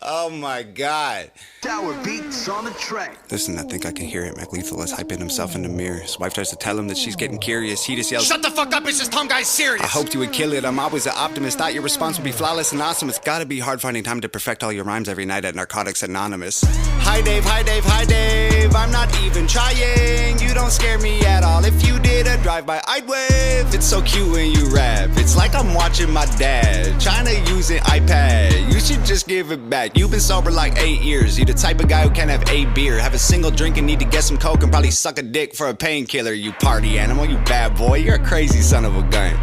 Oh my God. Tower beats on the track. Listen, I think I can hear it. MacLethal is hyping himself in the mirror. His wife tries to tell him that she's getting curious. He just yells, "Shut the fuck up, it's just Tom Guy's serious." I hoped you would kill it. I'm always an optimist. Thought your response would be flawless and awesome. It's gotta be hard finding time to perfect all your rhymes every night at Narcotics Anonymous. Hi Dave, hi Dave, hi Dave. I'm not even trying. You don't scare me at all. If you did a drive-by, I'd wave. It's so cute when you rap. It's like I'm watching my dad trying to use an iPad. You should just give it back. You've been sober like 8 years. You the type of guy who can't have a beer, have a single drink and need to get some coke and probably suck a dick for a painkiller. You party animal, you bad boy. You're a crazy son of a gun.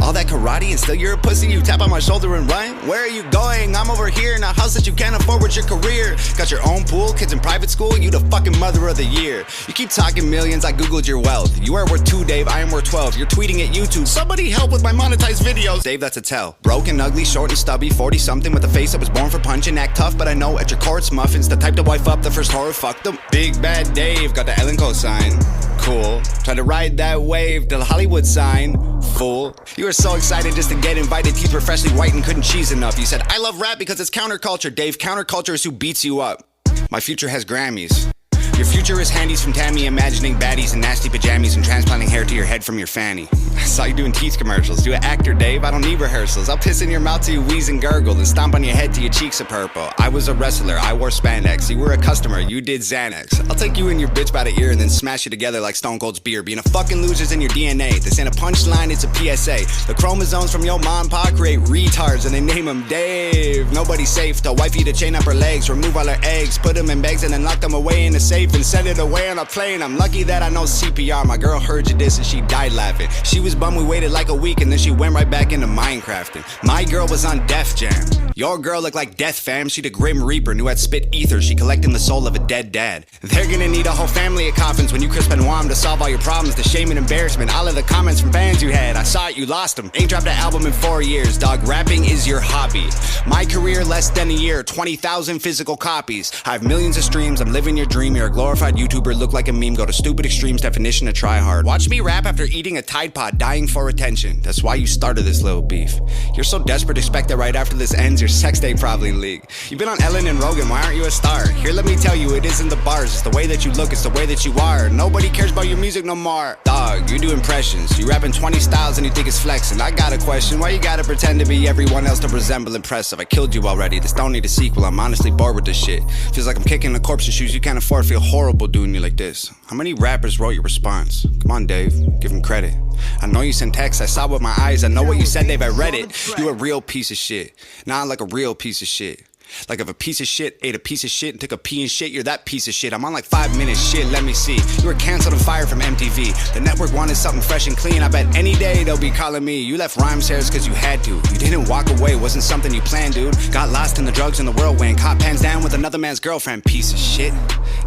All that karate and still you're a pussy. You tap on my shoulder and run. Where are you going? I'm over here in a house that you can't afford with your career. Got your own pool, kids in private school. You the fucking mother of the year. You keep talking millions, I googled your wealth. You are worth 2, Dave, I am worth 12. You're tweeting at YouTube, somebody help with my monetized videos. Dave, that's a tell. Broken, ugly, short and stubby, 40 something with a face that was born for punching. Act tough, but I know at your core it's muffins. The type to wife up the first horror, fuck them. Big bad Dave, got the Ellen cosign. Cool. Try to ride that wave till the Hollywood sign. Fool. You were so excited just to get invited. Teeth were freshly white and couldn't cheese enough. You said, I love rap because it's counterculture. Dave, counterculture is who beats you up. My future has Grammys. Your future is handies from Tammy, imagining baddies in nasty pajamas and transplanting hair to your head from your fanny. I saw you doing teeth commercials. You an actor, Dave. I don't need rehearsals. I'll piss in your mouth till you wheeze and gurgle and stomp on your head till your cheeks are purple. I was a wrestler. I wore spandex. You were a customer. You did Xanax. I'll take you and your bitch by the ear and then smash you together like Stone Cold's beer. Being a fucking loser's in your DNA. This ain't a punchline, it's a PSA. The chromosomes from your mom and pa create retards and they name them Dave. Nobody's safe. Tell wifey to chain up her legs, remove all her eggs, put them in bags and then lock them away in the safe and send it away on a plane. I'm lucky that I know CPR. My girl heard you this and she died laughing. She was bummed we waited like a week and then she went right back into Minecrafting. My girl was on Def Jam. Your girl looked like Death Fam. She the Grim Reaper, knew I'd spit ether. She collecting the soul of a dead dad. They're gonna need a whole family of coffins when you crisp and warm to solve all your problems. The shame and embarrassment, all of the comments from fans you had. I saw it, you lost them. Ain't dropped an album in 4 years, dog. Rapping is your hobby. My career less than a year, 20,000 physical copies. I have millions of streams, I'm living your dream. You're a glorified YouTuber, look like a meme. Go to stupid extremes, definition of try hard. Watch me rap after eating a Tide Pod, dying for attention. That's why you started this little beef. You're so desperate, expect that right after this ends, your sex tape probably leak. You've been on Ellen and Rogan, why aren't you a star? Here, let me tell you, it isn't the bars, it's the way that you look, it's the way that you are. Nobody cares about your music no more. Dog, you do impressions. You rap in 20 styles and you think it's flexing. I got a question, why you gotta pretend to be everyone else to resemble impressive? I killed you already, this don't need a sequel. I'm honestly bored with this shit. Feels like I'm kicking a corpse in shoes you can't afford. Feel horrible doing you like this. How many rappers wrote your response? Come on, Dave, give him credit. I know you sent texts, I saw with my eyes. I know what you said, Dave, I read it. You a real piece of shit. Nah, like a real piece of shit. Like if a piece of shit ate a piece of shit and took a pee and shit, you're that piece of shit. I'm on like 5 minutes, shit, let me see. You were canceled and fired from MTV. The network wanted something fresh and clean. I bet any day they'll be calling me. You left rhymes hairs cause you had to. You didn't walk away, wasn't something you planned, dude. Got lost in the drugs and the whirlwind. Caught pants down with another man's girlfriend. Piece of shit.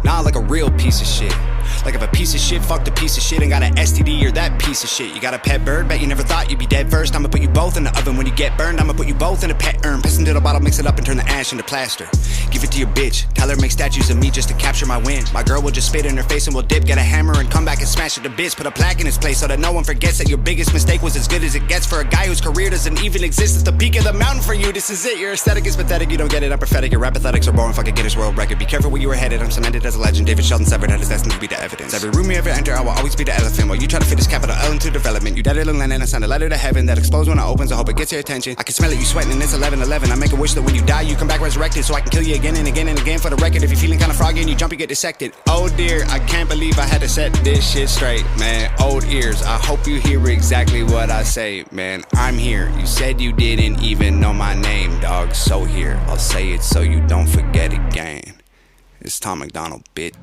Nah, like a real piece of shit. Like if a piece of shit fucked a piece of shit and got an STD, you're that piece of shit. You got a pet bird, bet you never thought you'd be dead first. I'ma put you both in the oven. When you get burned, I'ma put you both in a pet urn. Piss into the bottle, mix it up and turn the ash into plaster. Give it to your bitch, tell her make statues of me just to capture my win. My girl will just spit in her face and we'll dip. Get a hammer and come back and smash it to bits. Put a plaque in his place so that no one forgets that your biggest mistake was as good as it gets. For a guy whose career doesn't even exist, it's the peak of the mountain for you. This is it, your aesthetic is pathetic. You don't get it, I'm prophetic. Your rap athletics are boring, fucking Guinness World Record. Be careful where you were headed, I'm cemented as a legend. David Sheldon severed head is destined to be the evidence. Every room you ever enter, I will always be the elephant. While you try to fit this capital L into development. You dead little land and I send a letter to heaven that explodes when it opens. I hope it gets your attention. I can smell it, you sweating and it's 11:11. I make a wish that when you die you come back resurrected, so I can kill you again and again and again. For the record, if you're feeling kinda froggy and you jump you get dissected. Oh dear, I can't believe I had to set this shit straight, man. Old ears, I hope you hear exactly what I say, man. I'm here, you said you didn't even know my name, dog. So here, I'll say it so you don't forget again. It's Tom MacDonald, bitch.